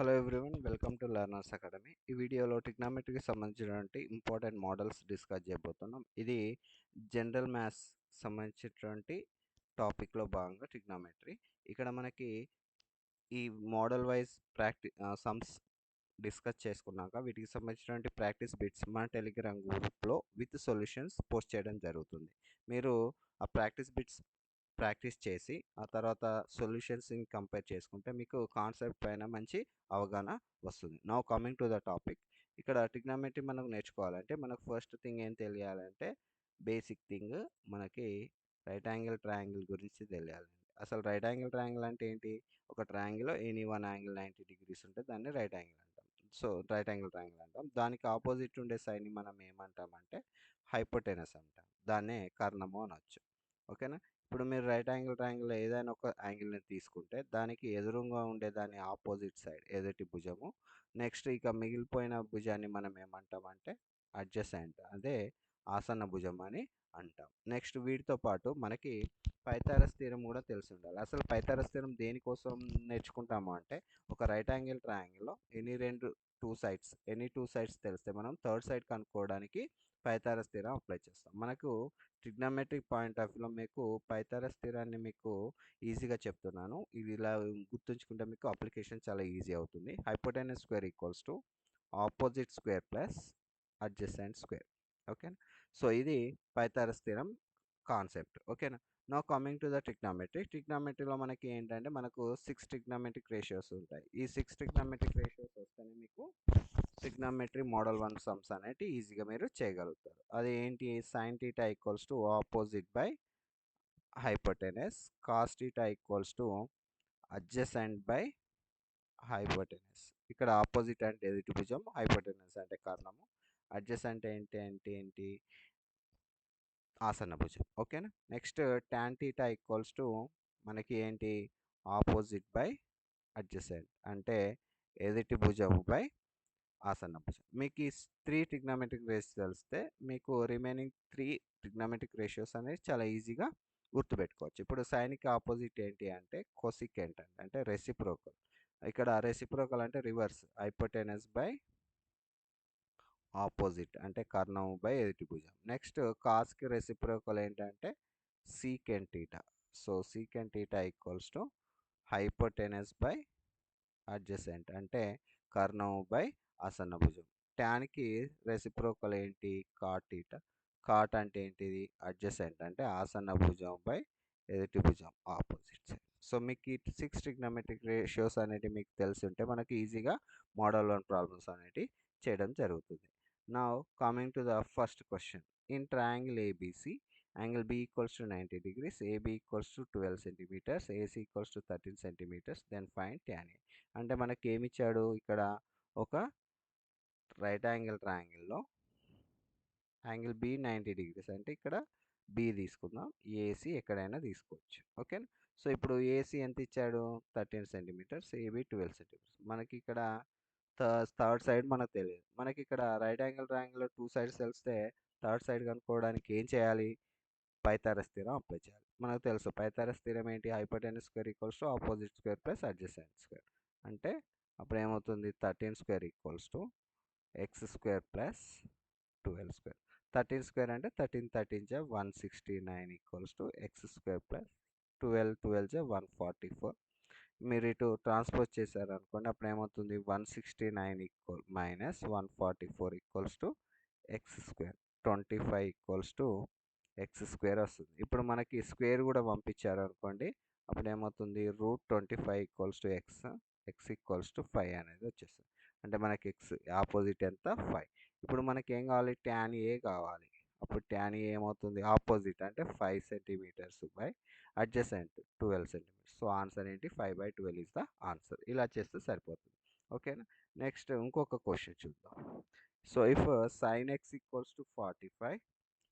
Hello everyone, welcome to learners academy. ఈ వీడియోలో ట్రిగ్నామెట్రీకి సంబంధించినటువంటి ఇంపార్టెంట్ మోడల్స్ డిస్కస్ చేయబోతున్నాం. ఇది జనరల్ మ్యాథ్స్ సంబంధించినటువంటి టాపిక్లో భాగంగా ట్రిగ్నామెట్రీ. ఇక్కడ మనకి ఈ మోడల్ వైజ్ సమ్స్ డిస్కస్ చేసుకున్నాక వీటికి సంబంధించినటువంటి ప్రాక్టీస్ బిట్స్ మన టెలిగ్రామ్ గ్రూప్లో విత్ సొల్యూషన్స్ పోస్ట్ చేయడం జరుగుతుంది. మీరు ఆ ప్రాక్టీస్ బిట్స్ ప్రాక్టీస్ చేసి ఆ తర్వాత సొల్యూషన్స్ని కంపేర్ చేసుకుంటే మీకు కాన్సెప్ట్ పైన మంచి అవగాహన వస్తుంది. Now coming to the topic. ఇక్కడ ట్రిగ్నామెట్రీ మనకు నేర్చుకోవాలంటే మనకు ఫస్ట్ థింగ్ ఏం తెలియాలంటే బేసిక్ థింగ్ మనకి రైట్ యాంగిల్ ట్రయాంగిల్ గురించి తెలియాలండి. అసలు రైట్ యాంగిల్ ట్రయాంగిల్ అంటే ఏంటి? ఒక ట్రయాంగిల్లో ఎనీ వన్ యాంగిల్ 90 degrees ఉంటే దాన్ని రైట్ యాంగిల్ అంటాం. సో రైట్ యాంగిల్ ట్రయాంగిల్ అంటాం. దానికి ఆపోజిట్ ఉండే సైడ్ని మనం ఏమంటామంటే హైపోటెనస్ అంటాం. దాన్నే కర్ణము అనొచ్చు. ఓకేనా? ఇప్పుడు మీరు రైట్ యాంగిల్ ట్రయాంగిల్ ఏదైనా ఒక యాంగిల్ని తీసుకుంటే దానికి ఎదురుగా ఉండే దాని ఆపోజిట్ సైడ్ ఎదుటి భుజము, నెక్స్ట్ ఇక మిగిలిపోయిన భుజాన్ని మనం ఏమంటామంటే అడ్జసెంట్, అదే ఆసన్న భుజం అని అంటాం. నెక్స్ట్ వీటితో పాటు మనకి పైథాగరస్ థీరం కూడా తెలిసి ఉండాలి. అసలు పైథాగరస్ థీరం దేనికోసం నేర్చుకుంటాము అంటే ఒక రైట్ యాంగిల్ ట్రయాంగిల్లో ఎనీ టూ సైడ్స్ తెలిస్తే మనం థర్డ్ సైడ్ కనుక్కోవడానికి పైథాగరస్ థీరం అప్లై చేస్తాం. మనకు ట్రిగ్నామెట్రిక్ పాయింట్ ఆఫ్ వ్యూలో మీకు పైథాగరస్ థీరాన్ని మీకు ఈజీగా చెప్తున్నాను. ఇది ఇలా గుర్తుంచుకుంటే మీకు అప్లికేషన్ చాలా ఈజీ అవుతుంది. Hypotenuse square equals to opposite square plus adjacent square. ఓకేనా? సో ఇది పైథాగరస్ థీరం కాన్సెప్ట్. ఓకేనా? నౌ కమింగ్ టు ద ట్రిగ్నామెట్రీలో మనకి ఏంటంటే మనకు 6 ట్రిగ్నామెట్రిక్ రేషియోస్ ఉంటాయి. ఈ 6 ట్రిగ్నామెట్రిక్ రేషియోస్ వస్తేనే మీకు ట్రిగ్నామెట్రీ మోడల్ 1 సమ్స్ అనేవి ఈజీగా మీరు చేయగలుగుతారు. అది ఏంటి? Sine theta equals to opposite by hypotenuse, cos theta equals to adjacent by hypotenuse. ఇక్కడ ఆపోజిట్ అంటే ఎదుటి భుజం, హైపోటెనస్ అంటే కర్ణము, అడ్జసెంట్ ఏంటి ఆసన్న భుజం. ఓకేనా? Next tan theta equals to మనకి ఏంటి? ఆపోజిట్ బై అడ్జసెంట్ అంటే ఎదుటి భుజము బై ఆసన్న భుజం. మీకు ఈ 3 ట్రిగ్నామెట్రిక్ రేషియోస్ తెలిస్తే మీకు రిమైనింగ్ 3 ట్రిగ్నామెట్రిక్ రేషియోస్ అనేది చాలా ఈజీగా గుర్తుపెట్టుకోవచ్చు. ఇప్పుడు సైన్కి ఆపోజిట్ ఏంటి అంటే కొసికెంట్ అంటే రెసిప్రోకల్. ఇక్కడ రెసిప్రోకల్ అంటే రివర్స్, హైపోటెనస్ బై ఆపోజిట్ అంటే కర్ణము బై ఎదుటి భుజం. నెక్స్ట్ కాస్కి రెసిప్రోకల్ ఏంటంటే secant theta. So secant theta equals to hypotenuse by adjacent అంటే కర్ణము బై ఆసన్న భుజం. ట్యాన్కి రెసిప్రోకల్ ఏంటి? Cot theta. కాట్ అంటే ఏంటిది? అడ్జసెంట్ అంటే ఆసన్న భుజం బై ఎదుటి భుజం ఆపోజిట్ సైడ్. సో మీకు ఈ 6 ట్రిగ్నామెట్రిక్ రేషియోస్ అనేవి మీకు తెలిసి ఉంటే మనకి ఈజీగా మోడల్ 1 ప్రాబ్లమ్స్ అనేవి చేయడం జరుగుతుంది. Now coming to the first question. In triangle ABC, angle B equals to 90 degrees, AB equals to 12 centimeters, AC equals to 13 centimeters, then find tan A. అంటే మనకి ఏమి ఇచ్చాడు? ఇక్కడ ఒక రైట్ యాంగిల్ ట్రయాంగిల్లో యాంగిల్ బి 90 డిగ్రీస్ అంటే ఇక్కడ B తీసుకుందాం, ఏసీ ఎక్కడైనా తీసుకోవచ్చు. ఓకేనా? సో ఇప్పుడు ఏసీ ఎంత ఇచ్చాడు? 13 సెంటీమీటర్స్, ఏబి 12 సెంటీమీటర్స్. మనకి ఇక్కడ థర్డ్ సైడ్ మనకు తెలియదు. మనకి ఇక్కడ రైట్ యాంగిల్ ట్రయాంగిల్లో 2 సైడ్స్ తెలిస్తే థర్డ్ సైడ్ కనుక్కోవడానికి ఏం చేయాలి? పైథాగరస్ థీరం అప్లై చేయాలి. మనకు తెలుసు పైథాగరస్ థీరం ఏంటి? Hypotenuse square equals to opposite square plus adjacent square. అంటే అప్పుడు ఏమవుతుంది? 13 square equals to X square plus 12 square. 13 square అంటే 13 జా 169 equals to X square plus 12 జా 144. మీరు ఇటు ట్రాన్స్పోజ్ చేశారు అనుకోండి, అప్పుడు ఏమవుతుంది? 169 equal minus 144 equals to X square. 25 equals to X square వస్తుంది. ఇప్పుడు మనకి స్క్వేర్ కూడా పంపించారు అనుకోండి, అప్పుడు ఏమవుతుంది? √25 equals to X equals to 5 అనేది వచ్చేస్తుంది. అంటే మనకి ఎక్స్ ఆపోజిట్ ఎంత? 5. ఇప్పుడు మనకి ఏం కావాలి? ట్యాన్ ఏ కావాలి. అప్పుడు ట్యాన్ ఏ ఏమవుతుంది? ఆపోజిట్ అంటే 5 centimetres by adjacent 12 centimetres. So answer ఏంటి? 5/12 ఇస్ ద ఆన్సర్. ఇలా చేస్తే సరిపోతుంది. ఓకేనా? నెక్స్ట్ ఇంకొక క్వశ్చన్ చూద్దాం. So if sin x equals to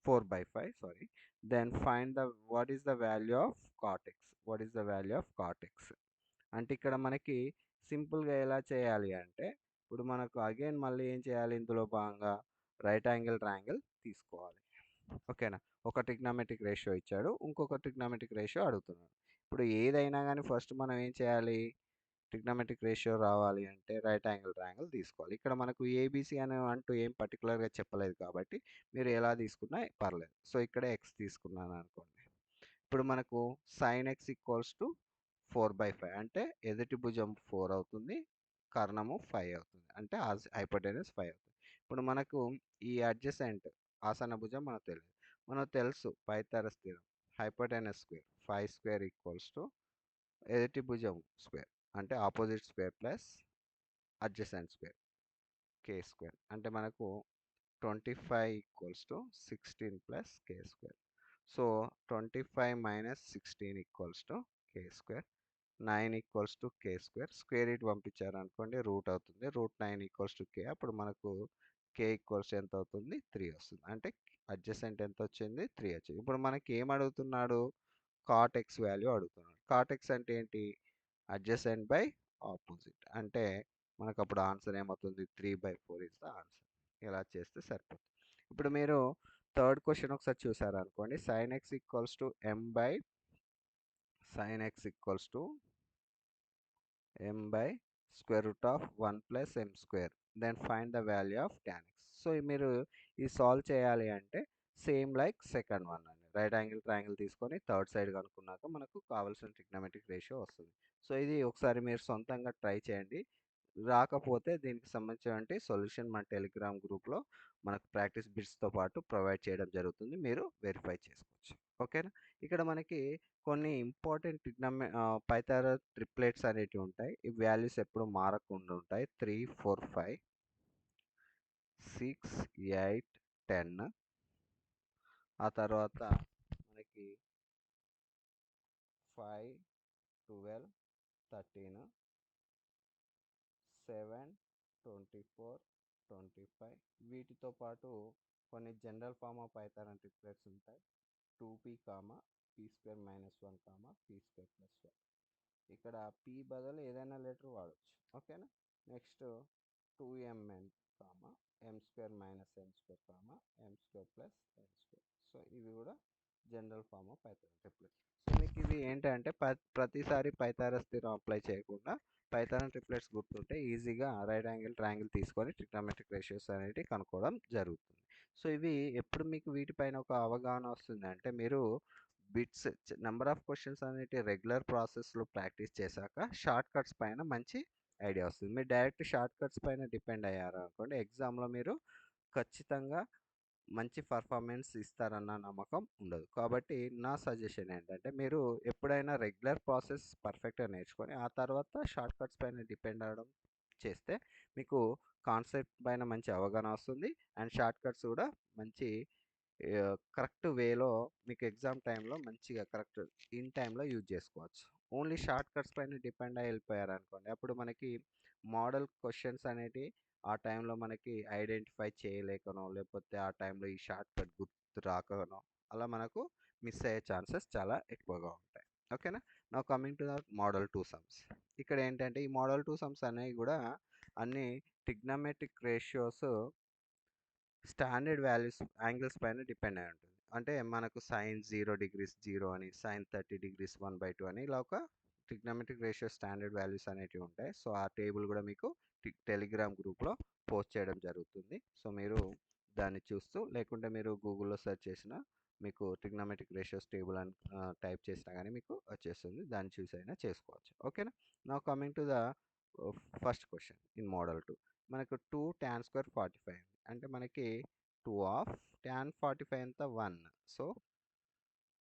4/5, sorry, then find what is the value of cot x. What is the value of cot x? అంటే ఇక్కడ మనకి సింపుల్గా ఎలా చేయాలి అంటే, ఇప్పుడు మనకు అగైన్ మళ్ళీ ఏం చేయాలి? ఇందులో భాగంగా రైట్ యాంగిల్ ట్రయాంగిల్ తీసుకోవాలి. ఓకేనా? ఒక ట్రిగ్నామెట్రిక్ రేషియో ఇచ్చాడు, ఇంకొక ట్రిగ్నామెట్రిక్ రేషియో అడుగుతున్నాడు. ఇప్పుడు ఏదైనా కానీ ఫస్ట్ మనం ఏం చేయాలి? ట్రిగ్నోమెట్రిక్ రేషియో రావాలి అంటే రైట్ యాంగిల్ ట్రయాంగిల్ తీసుకోవాలి. ఇక్కడ మనకు ఏబీసీ అని అంటూ ఏం పర్టికులర్గా చెప్పలేదు కాబట్టి మీరు ఎలా తీసుకున్నా పర్లేదు. సో ఇక్కడ ఎక్స్ తీసుకున్నాను అనుకోండి. ఇప్పుడు మనకు సైన్ ఎక్స్ ఈక్వల్స్ టు 4/5 అంటే ఎదుటి భుజం 4 అవుతుంది, కర్ణము 5 అవుతుంది, అంటే హైపోటెనస్ 5 అవుతుంది. ఇప్పుడు మనకు ఈ అడ్జసెంట్ ఆసన భుజం మనకు తెలుసు Pythagoras theorem hypotenuse square 5 square equals to ఎదుటి భుజం స్క్వేర్ అంటే opposite square plus adjacent square k square అంటే మనకు 25 equals to 16 plus k square. So 25 minus 16 equals to k square. 9 equals to k square. Square ఇటు పంపించారనుకోండి root అవుతుంది. Root 9 equals to k. అప్పుడు మనకు కే ఈక్వల్స్ ఎంత అవుతుంది 3 వస్తుంది. అంటే అడ్జసెంట్ ఎంత వచ్చింది 3 వచ్చింది. ఇప్పుడు మనకి ఏం అడుగుతున్నాడు, కాట్ ఎక్స్ వాల్యూ అడుగుతున్నాడు. కాట్ ఎక్స్ అంటే ఏంటి, అడ్జసెంట్ బై ఆపోజిట్. అంటే మనకు అప్పుడు ఆన్సర్ ఏమవుతుంది 3/4 ఇస్ ద ఆన్సర్. ఇలా చేస్తే సరిపోతుంది. ఇప్పుడు మీరు థర్డ్ క్వశ్చన్ ఒకసారి చూసారనుకోండి, sine x equals to M by sin x equals to m by square root of 1 plus m square. Then find the value of tan x. So మీరు ఈ solve చేయాలి అంటే సేమ్ లైక్ సెకండ్ వన్ అండి. Right angle triangle తీసుకొని third side కనుక్కున్నాక మనకు కావాల్సిన trigonometric ratio వస్తుంది. So ఇది ఒకసారి మీరు సొంతంగా ట్రై చేయండి. రాకపోతే దీనికి సంబంధించినటువంటి సొల్యూషన్ మన టెలిగ్రామ్ గ్రూప్లో మనకు ప్రాక్టీస్ బిట్స్తో పాటు ప్రొవైడ్ చేయడం జరుగుతుంది. మీరు వెరిఫై చేసుకోవచ్చు. ఓకేనా. ఇక్కడ మనకి కొన్ని ఇంపార్టెంట్ పైథాగరస్ ట్రిప్లెట్స్ అనేటివి ఉంటాయి. ఈ వాల్యూస్ ఎప్పుడు మారకుండా ఉంటాయి. 3, 4, 5, 6, 8, 10. ఆ తర్వాత మనకి 5, 12, 13, 7, 24, 25. వీటితో పాటు కొన్ని general form of Pythagoras triplets ఉంటాయి. 2p, p square minus 1, p square plus 1. ఇక్కడ p బదులు ఏదైనా లెటర్ వాడచ్చు. ఓకేనా. Next 2mn, m square minus n square, m square plus n square. So ఇవి కూడా general form of Pythagoras triplet. So మీకు ఇవి ఏంటంటే ప్రతిసారి పైథాగరస్ థీరం అప్లై చేయకుండా పైథాగరస్ ట్రిప్లెట్స్ గుర్తుంటే ఈజీగా రైట్ యాంగిల్ ట్రయాంగిల్ తీసుకొని ట్రిగ్నోమెట్రిక్ రేషియోస్ అనేవి కనుక్కోవడం జరుగుతుంది. సో ఇవి ఎప్పుడు మీకు వీటిపైన ఒక అవగాహన వస్తుంది అంటే మీరు బిట్స్ నెంబర్ ఆఫ్ క్వశ్చన్స్ అనేవి రెగ్యులర్ ప్రాసెస్లో ప్రాక్టీస్ చేశాక షార్ట్ కట్స్ పైన మంచి ఐడియా వస్తుంది. మీరు డైరెక్ట్ షార్ట్ కట్స్ పైన డిపెండ్ అయ్యారు అనుకోండి, ఎగ్జామ్లో మీరు ఖచ్చితంగా మంచి పర్ఫార్మెన్స్ ఇస్తారన్న నమ్మకం ఉండదు. కాబట్టి నా సజెషన్ ఏంటంటే మీరు ఎప్పుడైనా రెగ్యులర్ ప్రాసెస్ పర్ఫెక్ట్గా నేర్చుకొని ఆ తర్వాత షార్ట్ కట్స్ పైన డిపెండ్ అవ్వడం చేస్తే మీకు కాన్సెప్ట్ పైన మంచి అవగాహన వస్తుంది. అండ్ షార్ట్ కట్స్ కూడా మంచి కరెక్ట్ వేలో మీకు ఎగ్జామ్ టైంలో మంచిగా కరెక్ట్ ఇన్ టైంలో యూజ్ చేసుకోవచ్చు. ఓన్లీ షార్ట్ కట్స్ పైన డిపెండ్ అయి వెళ్ళిపోయారు అనుకోండి, అప్పుడు మనకి మోడల్ క్వశ్చన్స్ అనేవి ఆ టైంలో మనకి ఐడెంటిఫై చేయలేకనో లేకపోతే ఆ టైంలో ఈ షార్ట్ కట్ గుర్తు రాకనో అలా మనకు మిస్ అయ్యే ఛాన్సెస్ చాలా ఎక్కువగా ఉంటాయి. ఓకేనా. నా coming to the model 2 sums. ఇక్కడ ఏంటంటే ఈ మోడల్ 2 సమ్స్ అనేవి కూడా అన్ని trigonometric ratios standard values angles పైన డిపెండ్ అయి ఉంటుంది. అంటే మనకు సైన్ 0 డిగ్రీస్ 0 అని, సైన్ 30 డిగ్రీస్ 1/2 అని ఇలా ఒక ట్రిగ్నోమెట్రిక్ రేషియో స్టాండర్డ్ వాల్యూస్ అనేటివి ఉంటాయి. సో ఆ టేబుల్ కూడా మీకు టెలిగ్రామ్ గ్రూప్లో పోస్ట్ చేయడం జరుగుతుంది. సో మీరు దాన్ని చూస్తూ లేకుంటే మీరు గూగుల్లో సెర్చ్ చేసిన మీకు ట్రిగ్నోమెట్రిక్ రేషియోస్ టేబుల్ అని టైప్ చేసినా కానీ మీకు వచ్చేస్తుంది. దాన్ని చూసి అయినా చేసుకోవచ్చు. ఓకేనా. నా coming to the first question in model 2. మనకు 2 tan స్క్వేర్ 45 అంటే మనకి 2 ఆఫ్ tan 45 ఎంత 1. So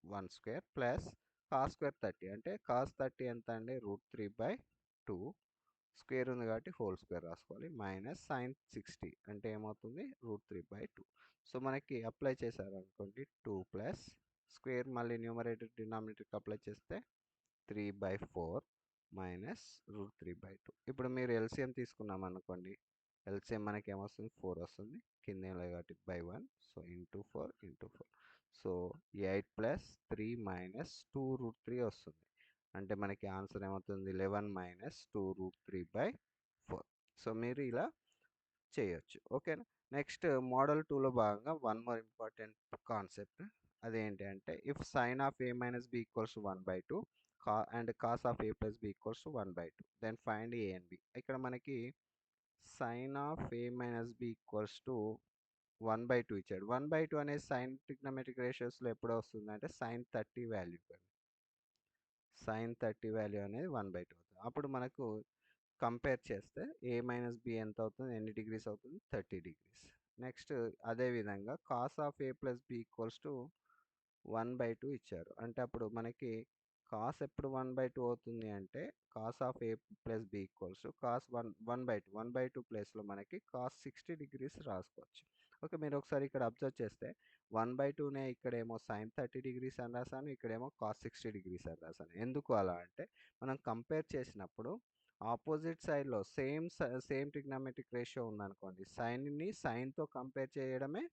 1 square plus cos square 30 అంటే కాస్ 30 ఎంత అండి √3/2. స్క్వేర్ ఉంది కాబట్టి హోల్ స్క్వేర్ రాసుకోవాలి. మైనస్ సైన్ 60 అంటే ఏమవుతుంది √3/2. సో మనకి అప్లై చేశారనుకోండి 2 ప్లస్ స్క్వేర్ మళ్ళీ న్యూమరేటర్ డినామినేటర్కి అప్లై చేస్తే 3/4 మైనస్ √3/2. ఇప్పుడు మీరు ఎల్సిఎం తీసుకున్నాం అనుకోండి, ఎల్సిఎం మనకి ఏమొస్తుంది 4 వస్తుంది. కింద ఏం లేదు కాబట్టి /1. So into 4 into 4. So 8 plus 3 minus 2√3 వస్తుంది. అంటే మనకి ఆన్సర్ ఏమవుతుంది 11 మైనస్ 2√3/4. సో మీరు ఇలా చేయొచ్చు. ఓకేనా. నెక్స్ట్ మోడల్ 2లో భాగంగా వన్ మోర్ ఇంపార్టెంట్ కాన్సెప్ట్. అదేంటి అంటే if sine of a minus b equals 1/2, and cos of A plus B equals to 1/2. Then find A and B. ఇక్కడ మనకి sine of A minus B equals to 1/2 ఇచ్చాడు. 1/2 అనేది sign trigonometric రేషియోస్లో ఎప్పుడు వస్తుంది అంటే sin 30 value. sin 30 value అనేది 1/2 అవుతుంది. అప్పుడు మనకు కంపేర్ చేస్తే ఏ మైనస్ బి ఎంత అవుతుంది, ఎన్ని డిగ్రీస్ అవుతుంది, 30 డిగ్రీస్. నెక్స్ట్ అదేవిధంగా cos of A plus B equals to 1/2 ఇచ్చారు. అంటే అప్పుడు మనకి కాస్ ఎప్పుడు 1/2 అవుతుంది అంటే cos of A plus B equals to cos 1/2 ప్లేస్లో మనకి కాస్ 60 డిగ్రీస్ రాసుకోవచ్చు. ఓకే, మీరు ఒకసారి ఇక్కడ అబ్జర్వ్ చేస్తే 1/2నే ఇక్కడేమో sin 30 డిగ్రీస్ అని రాశాను, ఇక్కడేమో కాస్ 60 డిగ్రీస్ అని రాశాను. ఎందుకు అలా అంటే మనం కంపేర్ చేసినప్పుడు ఆపోజిట్ సైడ్లో సేమ్ ట్రిగ్నోమెట్రిక్ రేషియో ఉందనుకోండి, సైన్ని సైన్తో కంపేర్ చేయడమే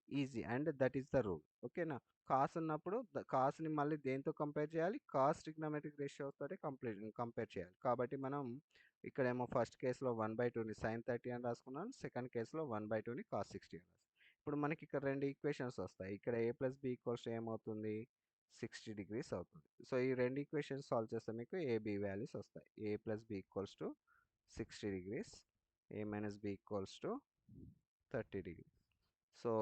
easy and that is the rule. ఓకేనా. కాస్ ఉన్నప్పుడు కాస్ని మళ్ళీ దేంతో కంపేర్ చేయాలి, కాస్ ట్రిగ్నోమెట్రిక్ రేషియో తోటి కంపేర్ చేయాలి. కాబట్టి మనం ఇక్కడేమో ఫస్ట్ కేసులో 1/2ని sin 30 అని రాసుకున్నాను, సెకండ్ కేసులో 1/2ని కాస్ 60 అని రాసుకున్నాను. ఇప్పుడు మనకి ఇక్కడ రెండు ఈక్వేషన్స్ వస్తాయి. ఇక్కడ ఏ ప్లస్ బి ఈక్వల్స్ ఏమవుతుంది, 60 డిగ్రీస్ అవుతుంది. సో ఈ రెండు ఈక్వేషన్స్ సాల్వ్ చేస్తే మీకు ఏబి వాల్యూస్ వస్తాయి. A plus B equals to 60 degrees, A minus B equals to 30 degrees. So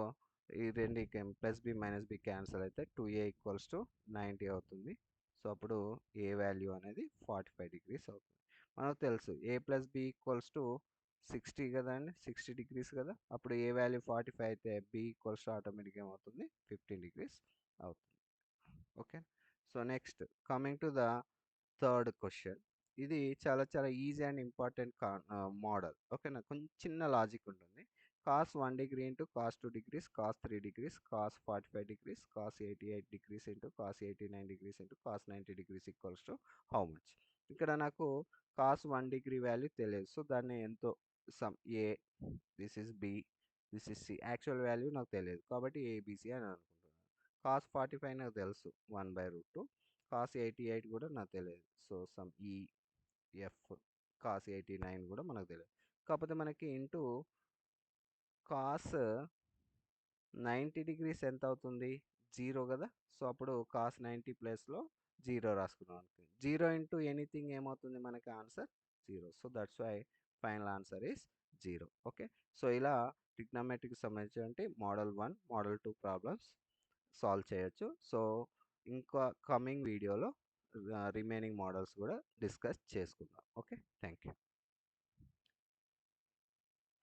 ఈ రెండు plus B minus B cancel అయితే 2a ఈక్వల్స్ టు 90 అవుతుంది. సో అప్పుడు ఏ వాల్యూ అనేది 45 డిగ్రీస్ అవుతుంది. మనకు తెలుసు ఏ ప్లస్ బి ఈక్వల్స్ టు 60 కదా అండి, 60 డిగ్రీస్ కదా. అప్పుడు ఏ వాల్యూ 45 అయితే బి ఈక్వల్స్ టు ఆటోమేటిక్గా ఏమవుతుంది, 15 డిగ్రీస్ అవుతుంది. Okay. So next coming to the third question. ఇది చాలా చాలా ఈజీ అండ్ ఇంపార్టెంట్ మోడల్. ఓకేనా, కొంచెం చిన్న లాజిక్ ఉంటుంది. Cos 1 degree into cos 2 degrees, cos 3 degrees, cos 45 degrees, cos 88 degrees into cos 89 degrees into cos 90 degrees equals to how much. ఇక్కడ నాకు cos 1 degree value తెలియదు. సో దాన్ని ఎంతో some A, this is B, this is C. Actual value నాకు తెలియదు కాబట్టి ABC అని అనుకుంటున్నాను. కాస్ 45 నాకు తెలుసు 1/√2. కాస్ 88 కూడా నాకు తెలియదు. So some F. కాస్ 89 కూడా మనకు తెలియదు. కాకపోతే మనకి ఇంటూ కాస్ 90 డిగ్రీస్ ఎంత అవుతుంది, 0 కదా. సో అప్పుడు కాస్ 90 ప్లేస్లో 0 రాసుకున్నాం అనుకో, 0 ఇంటూ ఎనీథింగ్ ఏమవుతుంది మనకి answer 0. So that's why final answer is 0. Okay. So ఇలా ట్రిగ్నోమెట్రీకి సంబంధించి మోడల్ 1, మోడల్ 2 ప్రాబ్లమ్స్ సాల్వ్ చేయొచ్చు. సో ఇంకా కమింగ్ వీడియోలో రిమైనింగ్ మోడల్స్ కూడా డిస్కస్ చేసుకుందాం. Okay, thank you.